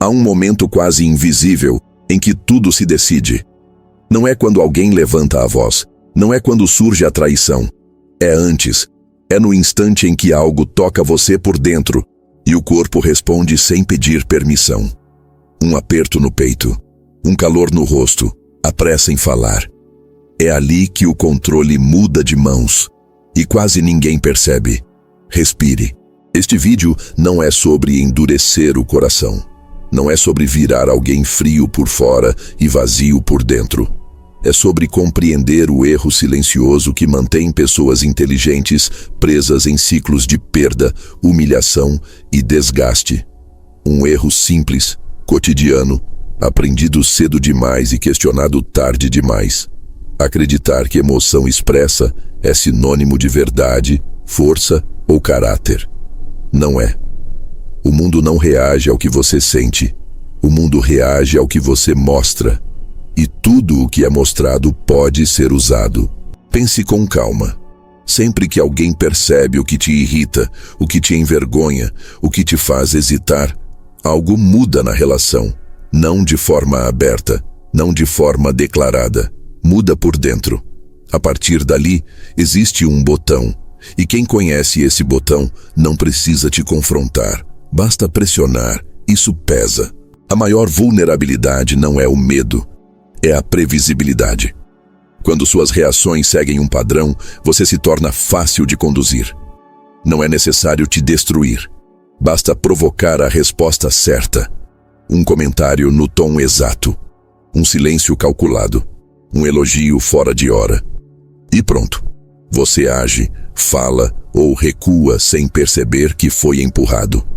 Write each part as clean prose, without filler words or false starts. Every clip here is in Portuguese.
Há um momento quase invisível em que tudo se decide. Não é quando alguém levanta a voz, não é quando surge a traição. É antes, é no instante em que algo toca você por dentro e o corpo responde sem pedir permissão. Um aperto no peito, um calor no rosto, a pressa em falar. É ali que o controle muda de mãos e quase ninguém percebe. Respire. Este vídeo não é sobre endurecer o coração. Não é sobre virar alguém frio por fora e vazio por dentro. É sobre compreender o erro silencioso que mantém pessoas inteligentes presas em ciclos de perda, humilhação e desgaste. Um erro simples, cotidiano, aprendido cedo demais e questionado tarde demais. Acreditar que emoção expressa é sinônimo de verdade, força ou caráter. Não é. O mundo não reage ao que você sente. O mundo reage ao que você mostra. E tudo o que é mostrado pode ser usado. Pense com calma. Sempre que alguém percebe o que te irrita, o que te envergonha, o que te faz hesitar, algo muda na relação. Não de forma aberta, não de forma declarada. Muda por dentro. A partir dali, existe um botão. E quem conhece esse botão não precisa te confrontar. Basta pressionar. Isso pesa. A maior vulnerabilidade não é o medo. É a previsibilidade. Quando suas reações seguem um padrão, você se torna fácil de conduzir. Não é necessário te destruir. Basta provocar a resposta certa. Um comentário no tom exato. Um silêncio calculado. Um elogio fora de hora. E pronto. Você age, fala ou recua sem perceber que foi empurrado.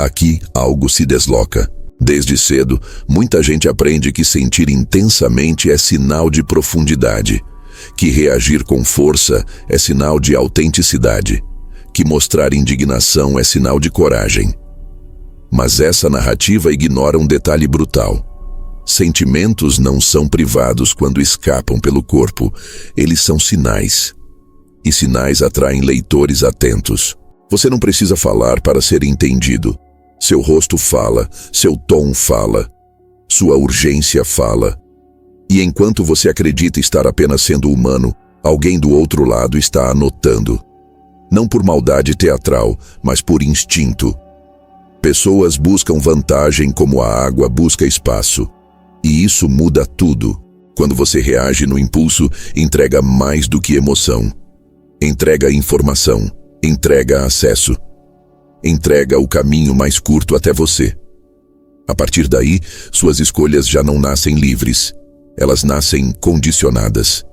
Aqui algo se desloca. Desde cedo, muita gente aprende que sentir intensamente é sinal de profundidade, que reagir com força é sinal de autenticidade, que mostrar indignação é sinal de coragem. Mas essa narrativa ignora um detalhe brutal. Sentimentos não são privados quando escapam pelo corpo, eles são sinais. E sinais atraem leitores atentos. Você não precisa falar para ser entendido. Seu rosto fala, seu tom fala, sua urgência fala. E enquanto você acredita estar apenas sendo humano, alguém do outro lado está anotando. Não por maldade teatral, mas por instinto. Pessoas buscam vantagem como a água busca espaço. E isso muda tudo. Quando você reage no impulso, entrega mais do que emoção. Entrega informação, entrega acesso. Entrega o caminho mais curto até você. A partir daí, suas escolhas já não nascem livres. Elas nascem condicionadas.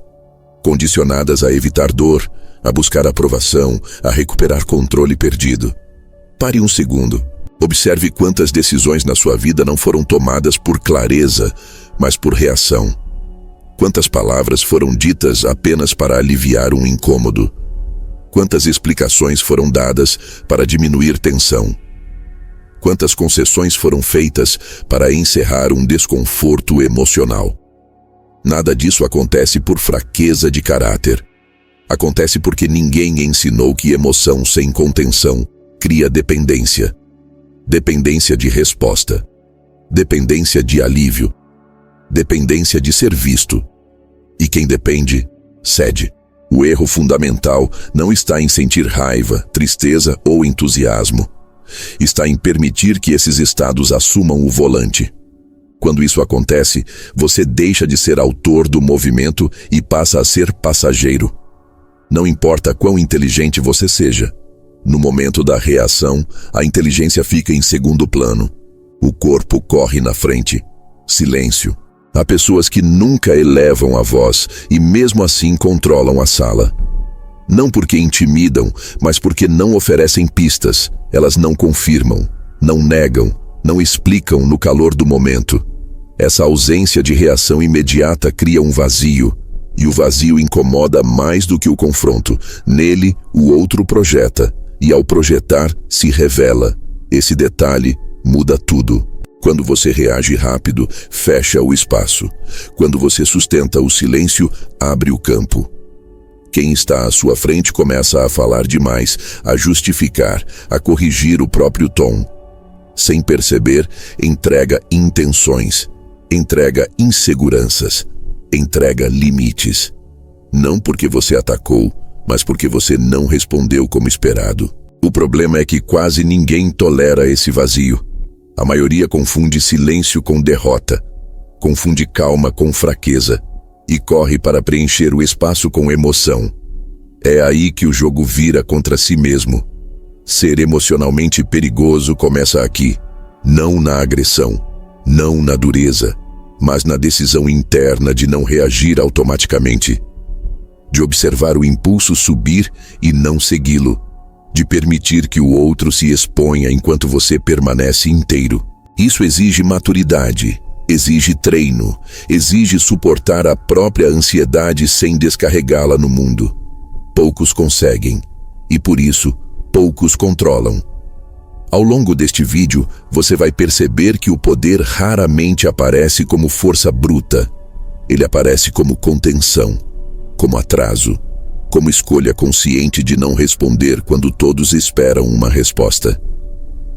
Condicionadas a evitar dor, a buscar aprovação, a recuperar controle perdido. Pare um segundo. Observe quantas decisões na sua vida não foram tomadas por clareza, mas por reação. Quantas palavras foram ditas apenas para aliviar um incômodo. Quantas explicações foram dadas para diminuir tensão? Quantas concessões foram feitas para encerrar um desconforto emocional? Nada disso acontece por fraqueza de caráter. Acontece porque ninguém ensinou que emoção sem contenção cria dependência. Dependência de resposta. Dependência de alívio. Dependência de ser visto. E quem depende, cede. O erro fundamental não está em sentir raiva, tristeza ou entusiasmo. Está em permitir que esses estados assumam o volante. Quando isso acontece, você deixa de ser autor do movimento e passa a ser passageiro. Não importa quão inteligente você seja. No momento da reação, a inteligência fica em segundo plano. O corpo corre na frente. Silêncio. Há pessoas que nunca elevam a voz e mesmo assim controlam a sala. Não porque intimidam, mas porque não oferecem pistas. Elas não confirmam, não negam, não explicam no calor do momento. Essa ausência de reação imediata cria um vazio, e o vazio incomoda mais do que o confronto. Nele, o outro projeta, e ao projetar, se revela. Esse detalhe muda tudo. Quando você reage rápido, fecha o espaço. Quando você sustenta o silêncio, abre o campo. Quem está à sua frente começa a falar demais, a justificar, a corrigir o próprio tom. sem perceber, entrega intenções, entrega inseguranças, entrega limites. Não porque você atacou, mas porque você não respondeu como esperado. O problema é que quase ninguém tolera esse vazio. A maioria confunde silêncio com derrota, confunde calma com fraqueza e corre para preencher o espaço com emoção. É aí que o jogo vira contra si mesmo. Ser emocionalmente perigoso começa aqui, não na agressão, não na dureza, mas na decisão interna de não reagir automaticamente, de observar o impulso subir e não segui-lo, de permitir que o outro se exponha enquanto você permanece inteiro. Isso exige maturidade, exige treino, exige suportar a própria ansiedade sem descarregá-la no mundo. Poucos conseguem, e por isso, poucos controlam. Ao longo deste vídeo, você vai perceber que o poder raramente aparece como força bruta. Ele aparece como contenção, como atraso, como escolha consciente de não responder quando todos esperam uma resposta.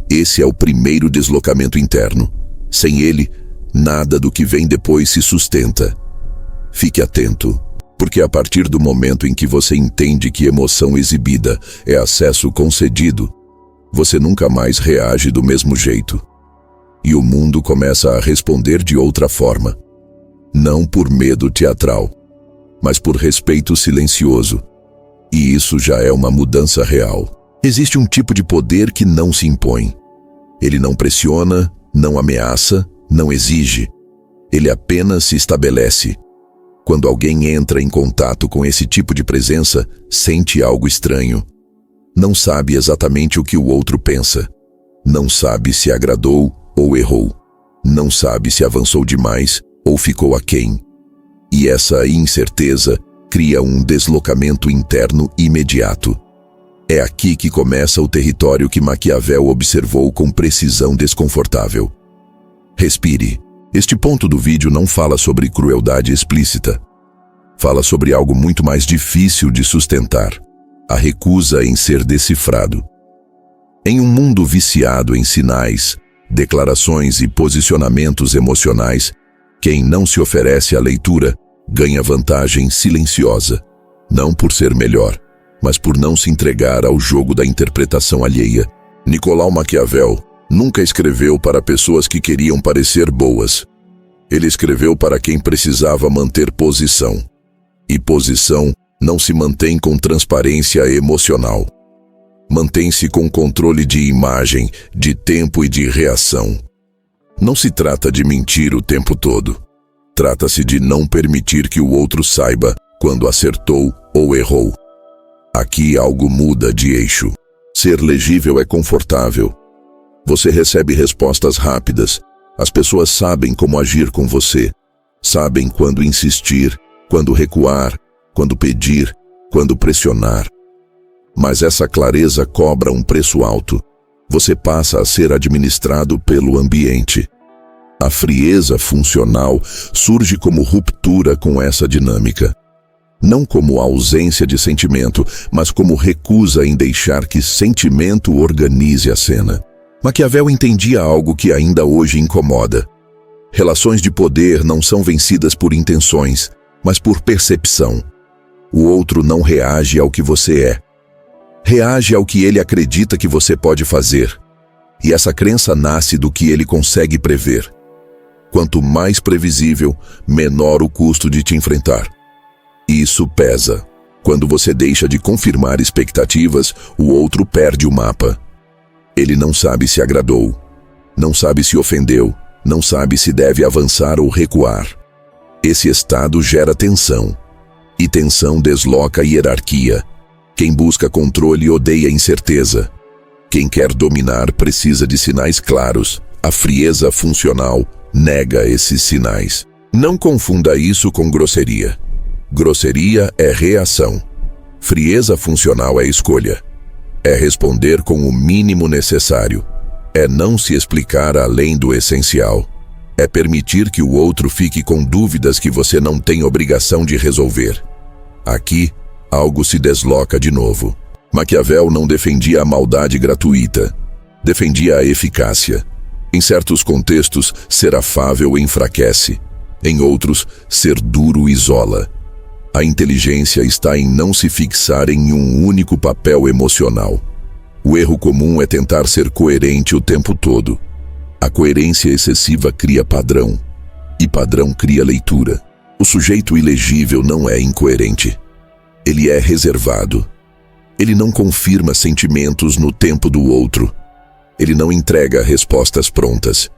Esse é o primeiro deslocamento interno. Sem ele, nada do que vem depois se sustenta. Fique atento, porque a partir do momento em que você entende que emoção exibida é acesso concedido, você nunca mais reage do mesmo jeito. E o mundo começa a responder de outra forma. Não por medo teatral, mas por respeito silencioso. E isso já é uma mudança real. Existe um tipo de poder que não se impõe. Ele não pressiona, não ameaça, não exige. Ele apenas se estabelece. Quando alguém entra em contato com esse tipo de presença, sente algo estranho. Não sabe exatamente o que o outro pensa. Não sabe se agradou ou errou. Não sabe se avançou demais ou ficou aquém. E essa incerteza cria um deslocamento interno imediato. É aqui que começa o território que Maquiavel observou com precisão desconfortável. Respire. Este ponto do vídeo não fala sobre crueldade explícita. Fala sobre algo muito mais difícil de sustentar: a recusa em ser decifrado. Em um mundo viciado em sinais, declarações e posicionamentos emocionais, quem não se oferece à leitura ganha vantagem silenciosa, não por ser melhor, mas por não se entregar ao jogo da interpretação alheia. Nicolau Maquiavel nunca escreveu para pessoas que queriam parecer boas. Ele escreveu para quem precisava manter posição. E posição não se mantém com transparência emocional. Mantém-se com controle de imagem, de tempo e de reação. Não se trata de mentir o tempo todo. Trata-se de não permitir que o outro saiba quando acertou ou errou. Aqui algo muda de eixo. Ser legível é confortável. Você recebe respostas rápidas. As pessoas sabem como agir com você. Sabem quando insistir, quando recuar, quando pedir, quando pressionar. Mas essa clareza cobra um preço alto. Você passa a ser administrado pelo ambiente. A frieza funcional surge como ruptura com essa dinâmica. Não como ausência de sentimento, mas como recusa em deixar que sentimento organize a cena. Maquiavel entendia algo que ainda hoje incomoda. Relações de poder não são vencidas por intenções, mas por percepção. O outro não reage ao que você é. Reage ao que ele acredita que você pode fazer. E essa crença nasce do que ele consegue prever. Quanto mais previsível, menor o custo de te enfrentar. Isso pesa. Quando você deixa de confirmar expectativas, o outro perde o mapa. Ele não sabe se agradou, não sabe se ofendeu, não sabe se deve avançar ou recuar. Esse estado gera tensão. E tensão desloca a hierarquia. Quem busca controle odeia incerteza. Quem quer dominar precisa de sinais claros. A frieza funcional nega esses sinais. Não confunda isso com grosseria. Grosseria é reação. Frieza funcional é escolha. É responder com o mínimo necessário. É não se explicar além do essencial. É permitir que o outro fique com dúvidas que você não tem obrigação de resolver. Aqui, algo se desloca de novo. Maquiavel não defendia a maldade gratuita. defendia a eficácia. Em certos contextos, ser afável enfraquece. Em outros, ser duro isola. A inteligência está em não se fixar em um único papel emocional. O erro comum é tentar ser coerente o tempo todo. A coerência excessiva cria padrão, e padrão cria leitura. O sujeito ilegível não é incoerente. Ele é reservado. Ele não confirma sentimentos no tempo do outro. Ele não entrega respostas prontas.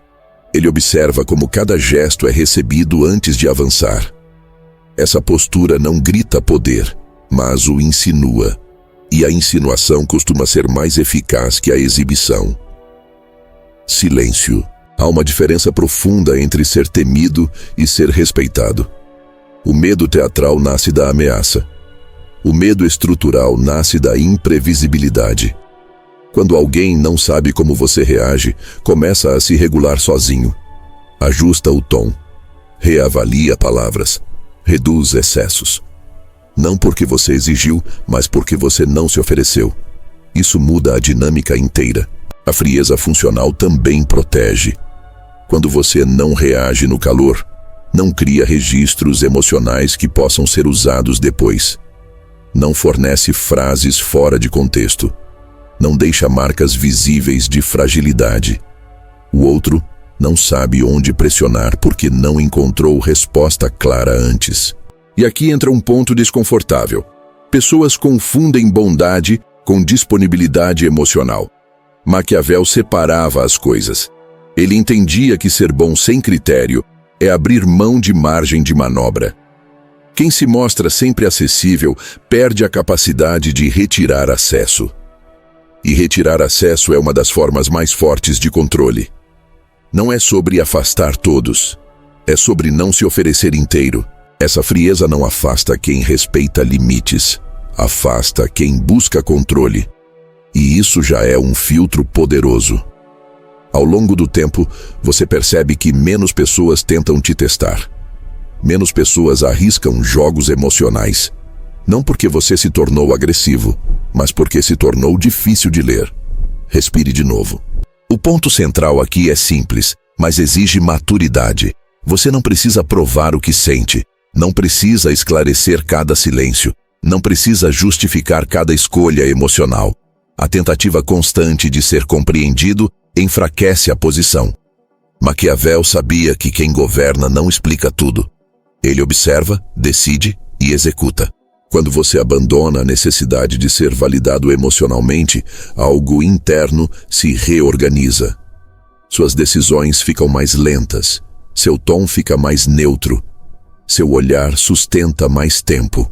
Ele observa como cada gesto é recebido antes de avançar. Essa postura não grita poder, mas o insinua. E a insinuação costuma ser mais eficaz que a exibição. Silêncio. Há uma diferença profunda entre ser temido e ser respeitado. O medo teatral nasce da ameaça. O medo estrutural nasce da imprevisibilidade. Quando alguém não sabe como você reage, começa a se regular sozinho. Ajusta o tom. Reavalia palavras. Reduz excessos. Não porque você exigiu, mas porque você não se ofereceu. Isso muda a dinâmica inteira. A frieza funcional também protege. Quando você não reage no calor, não cria registros emocionais que possam ser usados depois. Não fornece frases fora de contexto. Não deixa marcas visíveis de fragilidade. O outro não sabe onde pressionar porque não encontrou resposta clara antes. E aqui entra um ponto desconfortável. Pessoas confundem bondade com disponibilidade emocional. Maquiavel separava as coisas. Ele entendia que ser bom sem critério é abrir mão de margem de manobra. Quem se mostra sempre acessível perde a capacidade de retirar acesso. E retirar acesso é uma das formas mais fortes de controle. Não é sobre afastar todos. É sobre não se oferecer inteiro. Essa frieza não afasta quem respeita limites. Afasta quem busca controle. E isso já é um filtro poderoso. Ao longo do tempo, você percebe que menos pessoas tentam te testar. Menos pessoas arriscam jogos emocionais. Não porque você se tornou agressivo, mas porque se tornou difícil de ler. Respire de novo. O ponto central aqui é simples, mas exige maturidade. Você não precisa provar o que sente. Não precisa esclarecer cada silêncio. Não precisa justificar cada escolha emocional. A tentativa constante de ser compreendido enfraquece a posição. Maquiavel sabia que quem governa não explica tudo. Ele observa, decide e executa. Quando você abandona a necessidade de ser validado emocionalmente, algo interno se reorganiza. Suas decisões ficam mais lentas, seu tom fica mais neutro, seu olhar sustenta mais tempo.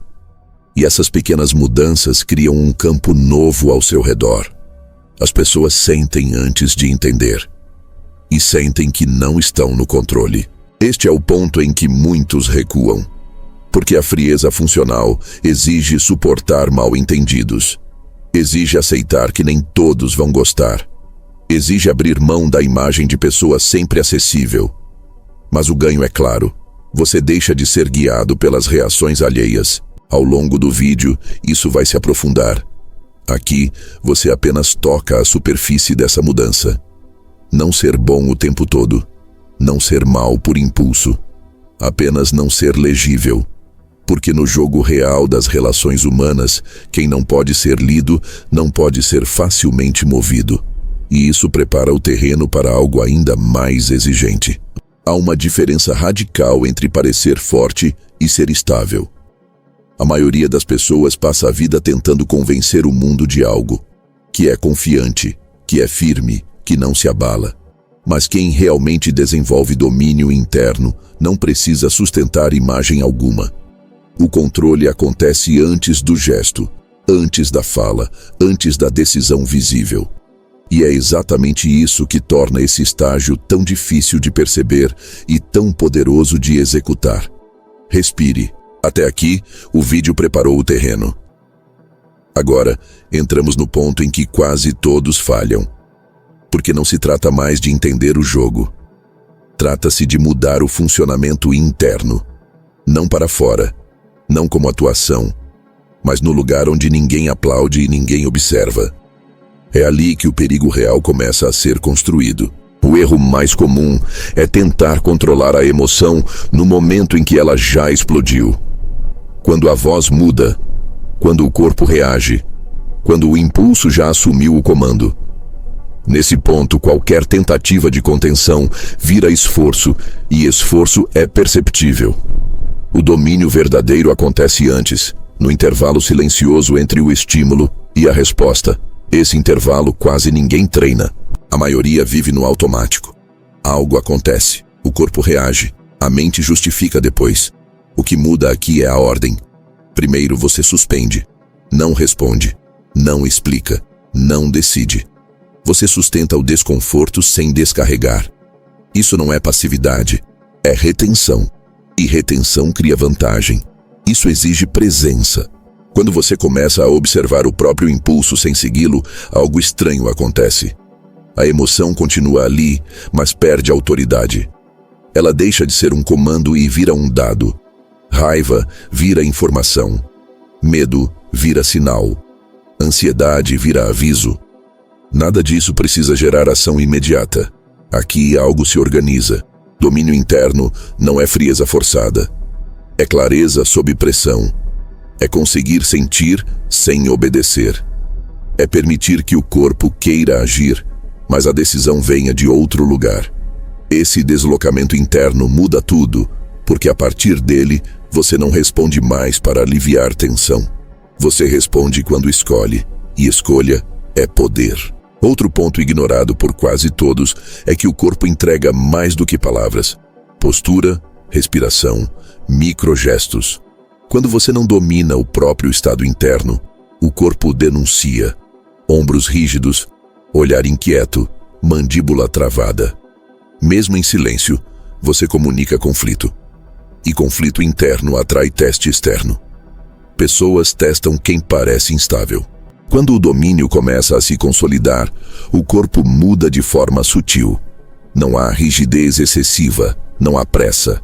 E essas pequenas mudanças criam um campo novo ao seu redor. As pessoas sentem antes de entender. E sentem que não estão no controle. Este é o ponto em que muitos recuam. Porque a frieza funcional exige suportar mal-entendidos. Exige aceitar que nem todos vão gostar. Exige abrir mão da imagem de pessoa sempre acessível. Mas o ganho é claro. Você deixa de ser guiado pelas reações alheias. Ao longo do vídeo, isso vai se aprofundar. Aqui, você apenas toca a superfície dessa mudança. Não ser bom o tempo todo. Não ser mal por impulso. Apenas não ser legível. Porque no jogo real das relações humanas, quem não pode ser lido, não pode ser facilmente movido. E isso prepara o terreno para algo ainda mais exigente. Há uma diferença radical entre parecer forte e ser estável. A maioria das pessoas passa a vida tentando convencer o mundo de algo, que é confiante, que é firme, que não se abala. Mas quem realmente desenvolve domínio interno não precisa sustentar imagem alguma. O controle acontece antes do gesto, antes da fala, antes da decisão visível. E é exatamente isso que torna esse estágio tão difícil de perceber e tão poderoso de executar. Respire. Até aqui, o vídeo preparou o terreno. Agora, entramos no ponto em que quase todos falham. Porque não se trata mais de entender o jogo. Trata-se de mudar o funcionamento interno. Não para fora, não como atuação, mas no lugar onde ninguém aplaude e ninguém observa. É ali que o perigo real começa a ser construído. O erro mais comum é tentar controlar a emoção no momento em que ela já explodiu. Quando a voz muda, quando o corpo reage, quando o impulso já assumiu o comando. Nesse ponto, qualquer tentativa de contenção vira esforço, e esforço é perceptível. O domínio verdadeiro acontece antes, no intervalo silencioso entre o estímulo e a resposta. Esse intervalo quase ninguém treina. A maioria vive no automático. Algo acontece, o corpo reage, a mente justifica depois. O que muda aqui é a ordem. Primeiro você suspende, não responde, não explica, não decide. Você sustenta o desconforto sem descarregar. Isso não é passividade, é retenção. E retenção cria vantagem. Isso exige presença. Quando você começa a observar o próprio impulso sem segui-lo, algo estranho acontece. A emoção continua ali, mas perde autoridade. Ela deixa de ser um comando e vira um dado. Raiva vira informação. Medo vira sinal. Ansiedade vira aviso. Nada disso precisa gerar ação imediata. Aqui algo se organiza. Domínio interno não é frieza forçada. É clareza sob pressão. É conseguir sentir sem obedecer. É permitir que o corpo queira agir, mas a decisão venha de outro lugar. Esse deslocamento interno muda tudo, porque a partir dele, você não responde mais para aliviar tensão. Você responde quando escolhe, e escolha é poder. Outro ponto ignorado por quase todos é que o corpo entrega mais do que palavras. Postura, respiração, microgestos. Quando você não domina o próprio estado interno, o corpo denuncia. Ombros rígidos, olhar inquieto, mandíbula travada. Mesmo em silêncio, você comunica conflito. E conflito interno atrai teste externo. Pessoas testam quem parece instável. Quando o domínio começa a se consolidar, o corpo muda de forma sutil. Não há rigidez excessiva, não há pressa.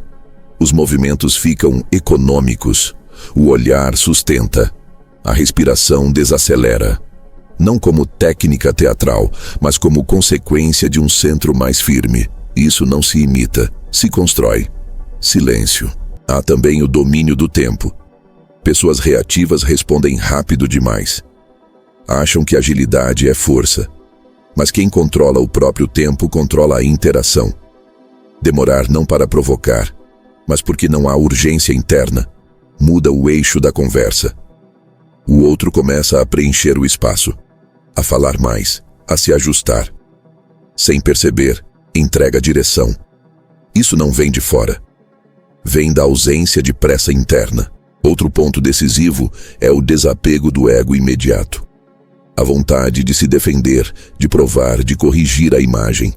Os movimentos ficam econômicos, o olhar sustenta, a respiração desacelera. Não como técnica teatral, mas como consequência de um centro mais firme. Isso não se imita, se constrói. Silêncio. Há também o domínio do tempo. Pessoas reativas respondem rápido demais. Acham que agilidade é força. Mas quem controla o próprio tempo controla a interação. Demorar não para provocar, mas porque não há urgência interna. Muda o eixo da conversa. O outro começa a preencher o espaço, a falar mais, a se ajustar. Sem perceber, entrega direção. Isso não vem de fora. Vem da ausência de pressa interna. Outro ponto decisivo é o desapego do ego imediato. A vontade de se defender, de provar, de corrigir a imagem.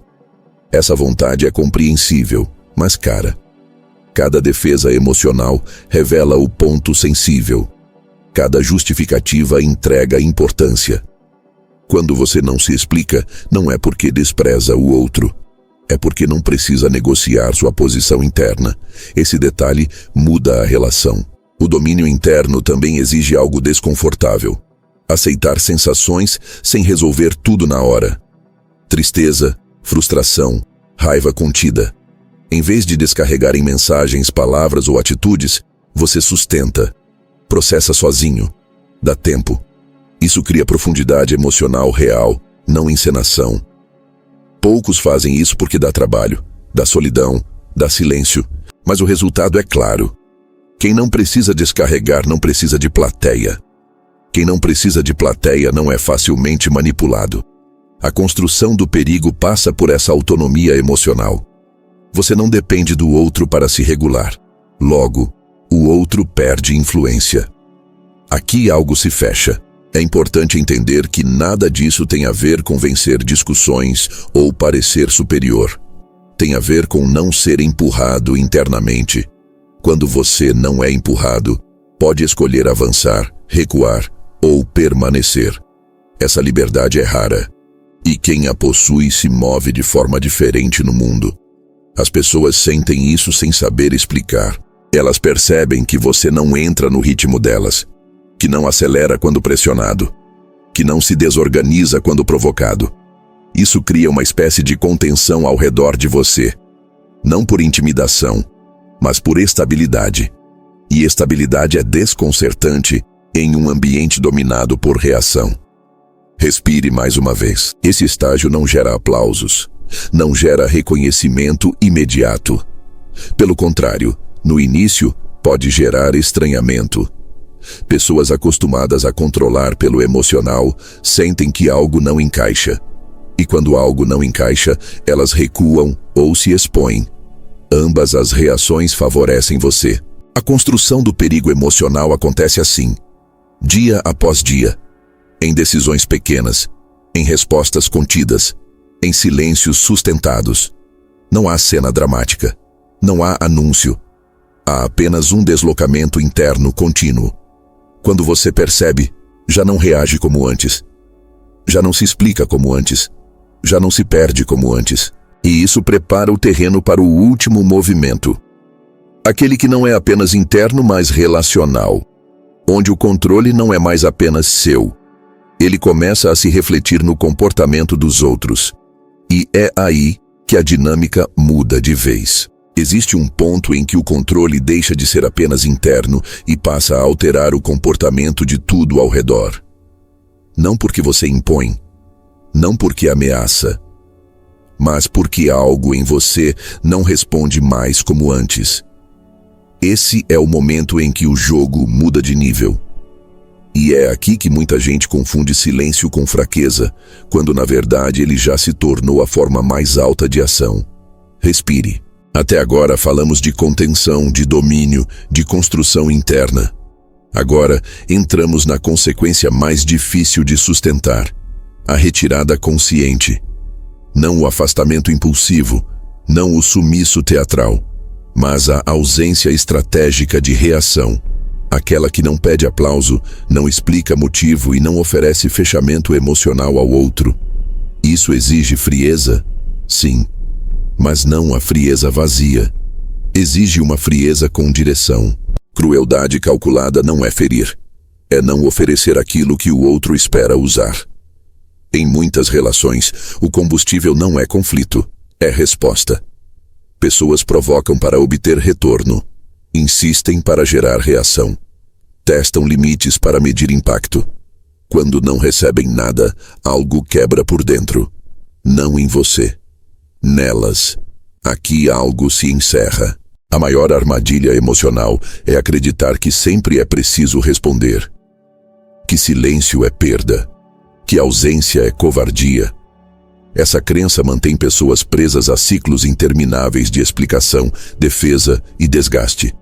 Essa vontade é compreensível, mas cara. Cada defesa emocional revela o ponto sensível. Cada justificativa entrega importância. Quando você não se explica, não é porque despreza o outro. É porque não precisa negociar sua posição interna. Esse detalhe muda a relação. O domínio interno também exige algo desconfortável. Aceitar sensações sem resolver tudo na hora. Tristeza, frustração, raiva contida. Em vez de descarregar em mensagens, palavras ou atitudes, você sustenta. Processa sozinho. Dá tempo. Isso cria profundidade emocional real, não encenação. Poucos fazem isso porque dá trabalho, dá solidão, dá silêncio, mas o resultado é claro. Quem não precisa descarregar não precisa de plateia. Quem não precisa de plateia não é facilmente manipulado. A construção do perigo passa por essa autonomia emocional. Você não depende do outro para se regular. Logo, o outro perde influência. Aqui algo se fecha. É importante entender que nada disso tem a ver com vencer discussões ou parecer superior. Tem a ver com não ser empurrado internamente. Quando você não é empurrado, pode escolher avançar, recuar ou permanecer. Essa liberdade é rara. E quem a possui se move de forma diferente no mundo. As pessoas sentem isso sem saber explicar. Elas percebem que você não entra no ritmo delas, que não acelera quando pressionado, que não se desorganiza quando provocado. Isso cria uma espécie de contenção ao redor de você, não por intimidação, mas por estabilidade. E estabilidade é desconcertante em um ambiente dominado por reação. Respire mais uma vez. Esse estágio não gera aplausos, não gera reconhecimento imediato. Pelo contrário, no início, pode gerar estranhamento. Pessoas acostumadas a controlar pelo emocional sentem que algo não encaixa. E quando algo não encaixa, elas recuam ou se expõem. Ambas as reações favorecem você. A construção do perigo emocional acontece assim, dia após dia, em decisões pequenas, em respostas contidas, em silêncios sustentados. Não há cena dramática, não há anúncio. Há apenas um deslocamento interno contínuo. Quando você percebe, já não reage como antes. Já não se explica como antes. Já não se perde como antes. E isso prepara o terreno para o último movimento. Aquele que não é apenas interno, mas relacional. Onde o controle não é mais apenas seu. Ele começa a se refletir no comportamento dos outros. E é aí que a dinâmica muda de vez. Existe um ponto em que o controle deixa de ser apenas interno e passa a alterar o comportamento de tudo ao redor. Não porque você impõe, não porque ameaça, mas porque algo em você não responde mais como antes. Esse é o momento em que o jogo muda de nível. E é aqui que muita gente confunde silêncio com fraqueza, quando na verdade ele já se tornou a forma mais alta de ação. Respire. Até agora falamos de contenção, de domínio, de construção interna. Agora entramos na consequência mais difícil de sustentar, a retirada consciente. Não o afastamento impulsivo, não o sumiço teatral, mas a ausência estratégica de reação. Aquela que não pede aplauso, não explica motivo e não oferece fechamento emocional ao outro. Isso exige frieza? Sim. Mas não a frieza vazia. Exige uma frieza com direção. Crueldade calculada não é ferir. É não oferecer aquilo que o outro espera usar. Em muitas relações, o combustível não é conflito, é resposta. Pessoas provocam para obter retorno. Insistem para gerar reação. Testam limites para medir impacto. Quando não recebem nada, algo quebra por dentro. Não em você. Nelas. Aqui algo se encerra. A maior armadilha emocional é acreditar que sempre é preciso responder. Que silêncio é perda. Que ausência é covardia. Essa crença mantém pessoas presas a ciclos intermináveis de explicação, defesa e desgaste.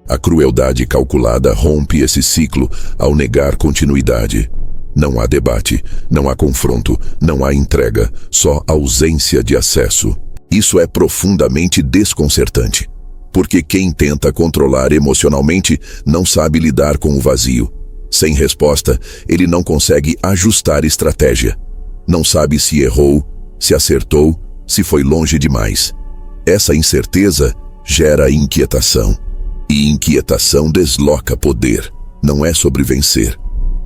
A crueldade calculada rompe esse ciclo ao negar continuidade. Não há debate, não há confronto, não há entrega, só ausência de acesso. Isso é profundamente desconcertante, porque quem tenta controlar emocionalmente não sabe lidar com o vazio. Sem resposta, ele não consegue ajustar estratégia. Não sabe se errou, se acertou, se foi longe demais. Essa incerteza gera inquietação. E inquietação desloca poder. Não é sobre vencer.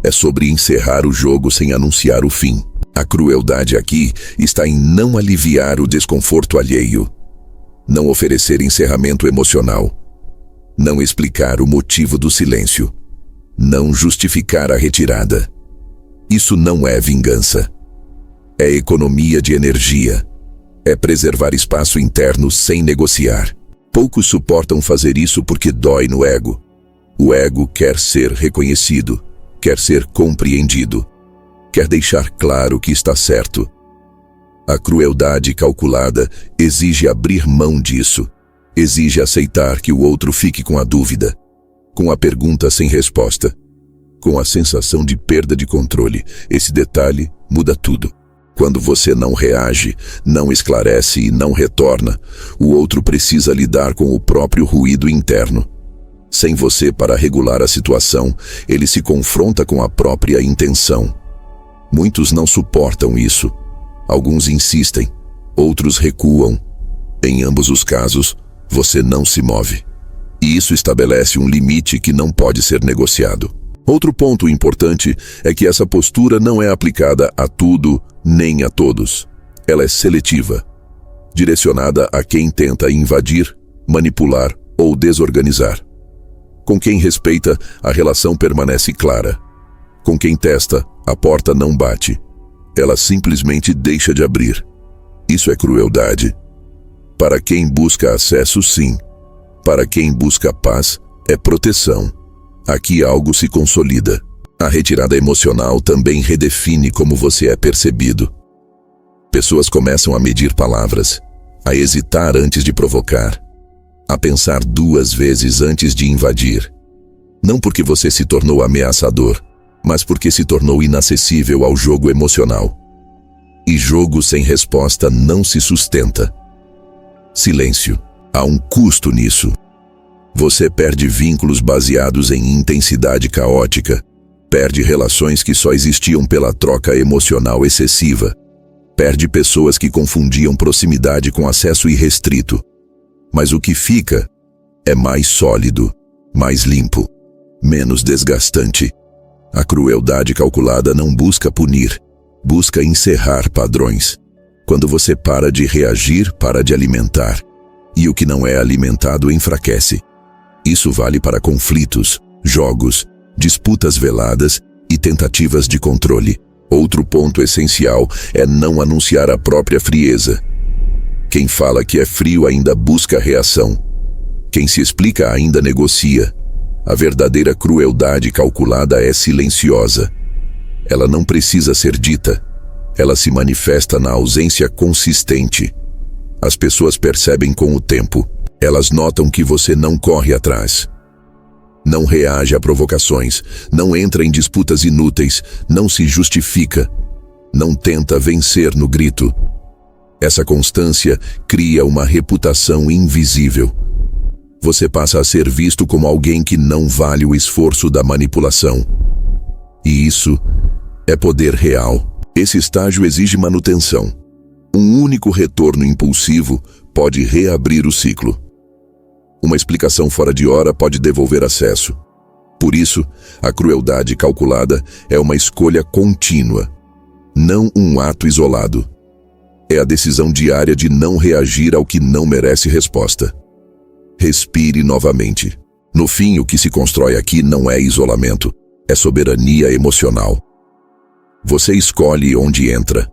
É sobre encerrar o jogo sem anunciar o fim. A crueldade aqui está em não aliviar o desconforto alheio. Não oferecer encerramento emocional. Não explicar o motivo do silêncio. Não justificar a retirada. Isso não é vingança. É economia de energia. É preservar espaço interno sem negociar. Poucos suportam fazer isso porque dói no ego. O ego quer ser reconhecido, quer ser compreendido, quer deixar claro que está certo. A crueldade calculada exige abrir mão disso, exige aceitar que o outro fique com a dúvida, com a pergunta sem resposta, com a sensação de perda de controle. Esse detalhe muda tudo. Quando você não reage, não esclarece e não retorna, o outro precisa lidar com o próprio ruído interno. Sem você para regular a situação, ele se confronta com a própria intenção. Muitos não suportam isso. Alguns insistem, outros recuam. Em ambos os casos, você não se move. E isso estabelece um limite que não pode ser negociado. Outro ponto importante é que essa postura não é aplicada a tudo nem a todos. Ela é seletiva, direcionada a quem tenta invadir, manipular ou desorganizar. Com quem respeita, a relação permanece clara. Com quem testa, a porta não bate. Ela simplesmente deixa de abrir. Isso é crueldade. Para quem busca acesso, sim. Para quem busca paz, é proteção. Aqui algo se consolida. A retirada emocional também redefine como você é percebido. Pessoas começam a medir palavras, a hesitar antes de provocar, a pensar 2 vezes antes de invadir. Não porque você se tornou ameaçador, mas porque se tornou inacessível ao jogo emocional. E jogo sem resposta não se sustenta. Silêncio. Há um custo nisso. Você perde vínculos baseados em intensidade caótica, perde relações que só existiam pela troca emocional excessiva, perde pessoas que confundiam proximidade com acesso irrestrito. Mas o que fica é mais sólido, mais limpo, menos desgastante. A crueldade calculada não busca punir, busca encerrar padrões. Quando você para de reagir, para de alimentar. E o que não é alimentado enfraquece. Isso vale para conflitos, jogos, disputas veladas e tentativas de controle. Outro ponto essencial é não anunciar a própria frieza. Quem fala que é frio ainda busca reação. Quem se explica ainda negocia. A verdadeira crueldade calculada é silenciosa. Ela não precisa ser dita. Ela se manifesta na ausência consistente. As pessoas percebem com o tempo. Elas notam que você não corre atrás. Não reage a provocações, não entra em disputas inúteis, não se justifica, não tenta vencer no grito. Essa constância cria uma reputação invisível. Você passa a ser visto como alguém que não vale o esforço da manipulação. E isso é poder real. Esse estágio exige manutenção. Um único retorno impulsivo pode reabrir o ciclo. Uma explicação fora de hora pode devolver acesso. Por isso, a crueldade calculada é uma escolha contínua, não um ato isolado. É a decisão diária de não reagir ao que não merece resposta. Respire novamente. No fim, o que se constrói aqui não é isolamento, é soberania emocional. Você escolhe onde entra,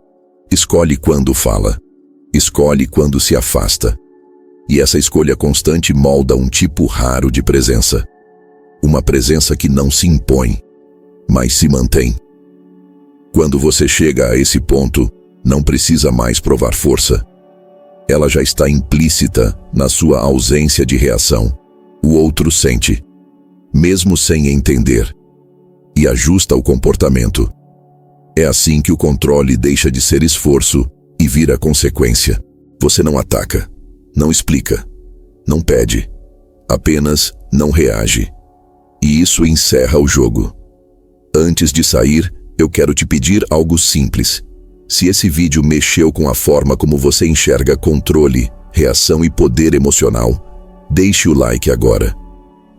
escolhe quando fala, escolhe quando se afasta. E essa escolha constante molda um tipo raro de presença. Uma presença que não se impõe, mas se mantém. Quando você chega a esse ponto, não precisa mais provar força. Ela já está implícita na sua ausência de reação. O outro sente, mesmo sem entender, e ajusta o comportamento. É assim que o controle deixa de ser esforço e vira consequência. Você não ataca. Não explica, não pede, apenas não reage. E isso encerra o jogo. Antes de sair, eu quero te pedir algo simples. Se esse vídeo mexeu com a forma como você enxerga controle, reação e poder emocional, deixe o like agora.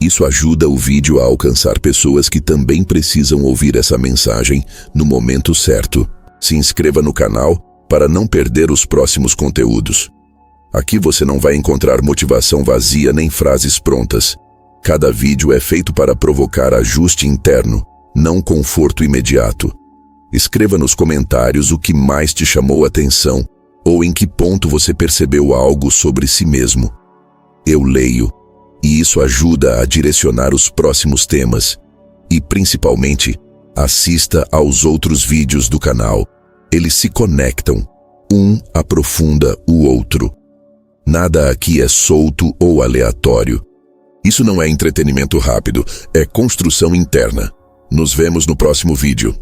Isso ajuda o vídeo a alcançar pessoas que também precisam ouvir essa mensagem no momento certo. Se inscreva no canal para não perder os próximos conteúdos. Aqui você não vai encontrar motivação vazia nem frases prontas. Cada vídeo é feito para provocar ajuste interno, não conforto imediato. Escreva nos comentários o que mais te chamou a atenção ou em que ponto você percebeu algo sobre si mesmo. Eu leio, e isso ajuda a direcionar os próximos temas. E, principalmente, assista aos outros vídeos do canal. Eles se conectam. Um aprofunda o outro. Nada aqui é solto ou aleatório. Isso não é entretenimento rápido, é construção interna. Nos vemos no próximo vídeo.